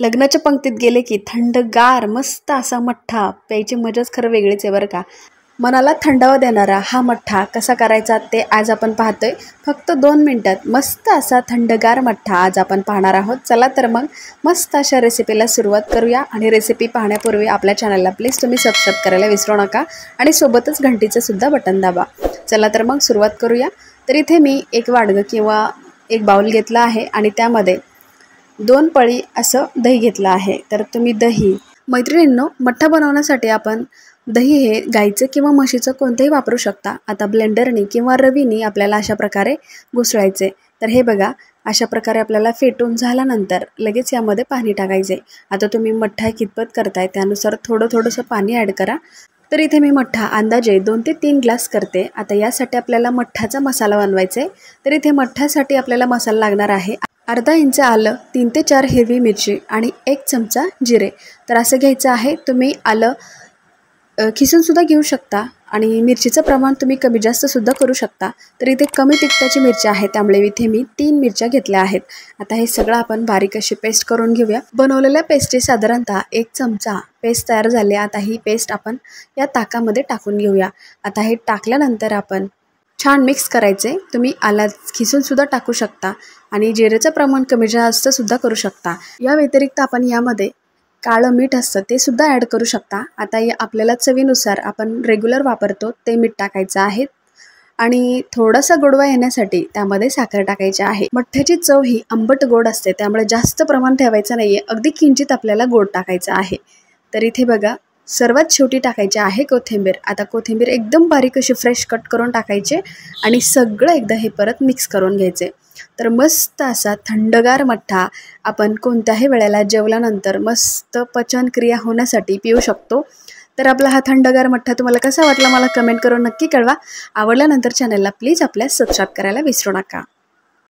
लग्नाच्या पंक्तीत गेले की थंडगार मस्त असा मठ्ठा प्यायची मजाच खरं वेगळीच आहे बरं का. मनाला थंडावा देणारा हा मठ्ठा कसा करायचा ते आज आपण पाहतोय. फक्त 2 मिनिटात मस्त असा थंडगार मठ्ठा आज आपण पाहणार आहोत. चला तर मग मस्त अशा रेसिपीला सुरुवात करूया. आणि रेसिपी पाहण्यापूर्वी आपल्या चॅनलला प्लीज तुम्ही सबस्क्राईब करायला विसरू नका आणि सोबतच घंटीचं सुद्धा बटन दाबा. चला तर मग सुरुवात करूया. तर इथे मी एक वाडगं किंवा एक बाउल घेतला आहे आणि त्यामध्ये 2 पळी असं दही घेतलं आहे. तर तुम्ही दही, मैत्रिणींनो, मठ्ठा बनवण्यासाठी आपण दही हे गाईचं किंवा म्हशीचं कोणतंही वापरू शकता. आता ब्लेंडरनी किंवा रवीनी आपल्याला अशा प्रकारे घुसळायचे. तर हे बघा, अशा प्रकारे आपल्याला फेटून झाल्यानंतर लगेच यामध्ये पाणी टाकायचे. आता तुम्ही मठ्ठा कितपत करताय त्यानुसार थोडंसं पाणी ॲड करा. तर इथे मी मठ्ठा अंदाजे 2 ते 3 ग्लास करते. आता यासाठी आपल्याला मठ्ठाचा मसाला बनवायचा आहे. तर इथे मठ्ठ्यासाठी आपल्याला मसाला लागणार आहे अर्धा इंच आलं, 3 ते 4 हिरवी मिरची आणि 1 चमचा जिरे. तर असं घ्यायचं आहे. तुम्ही आलं खिसूनसुद्धा घेऊ शकता आणि मिरचीचं प्रमाण तुम्ही कमी जास्तसुद्धा करू शकता. तर इथे कमी तिखटाची मिरची आहे त्यामुळे इथे मी 3 मिरच्या घेतल्या आहेत. आता हे सगळं आपण बारीक अशी पेस्ट करून घेऊया. बनवलेल्या पेस्टची साधारणतः 1 चमचा पेस्ट तयार झाली. आता ही पेस्ट आपण या ताकामध्ये टाकून घेऊया. आता हे टाकल्यानंतर आपण छान मिक्स करायचे. तुम्ही आला खिसूनसुद्धा टाकू शकता आणि जिरेचं प्रमाण कमी जास्तसुद्धा करू शकता. या व्यतिरिक्त आपण यामध्ये काळं मीठ असतं ते सुद्धा ॲड करू शकता. आता आपल्याला चवीनुसार आपण रेग्युलर वापरतो ते मीठ टाकायचं आहे आणि थोडासा गोडवा येण्यासाठी त्यामध्ये साखर टाकायची आहे. मठ्ठ्याची चव ही आंबट गोड असते त्यामुळे जास्त प्रमाण ठेवायचं नाही आहे. अगदी किंचित आपल्याला गोड टाकायचं आहे. तर इथे बघा, सर्वात शेवटी टाकायचे आहे कोथिंबीर. आता कोथिंबीर एकदम बारीक अशी फ्रेश कट करून टाकायचे आणि सगळं एकदा हे परत मिक्स करून घ्यायचे. तर मस्त असा थंडगार मठ्ठा आपण कोणत्याही वेळेला जेवल्यानंतर मस्त पचनक्रिया होण्यासाठी पिऊ शकतो. तर आपला हा थंडगार मठ्ठा तुम्हाला कसा वाटला मला कमेंट करून नक्की कळवा. आवडल्यानंतर चॅनलला प्लीज आपल्या सबस्क्राईब करायला विसरू नका.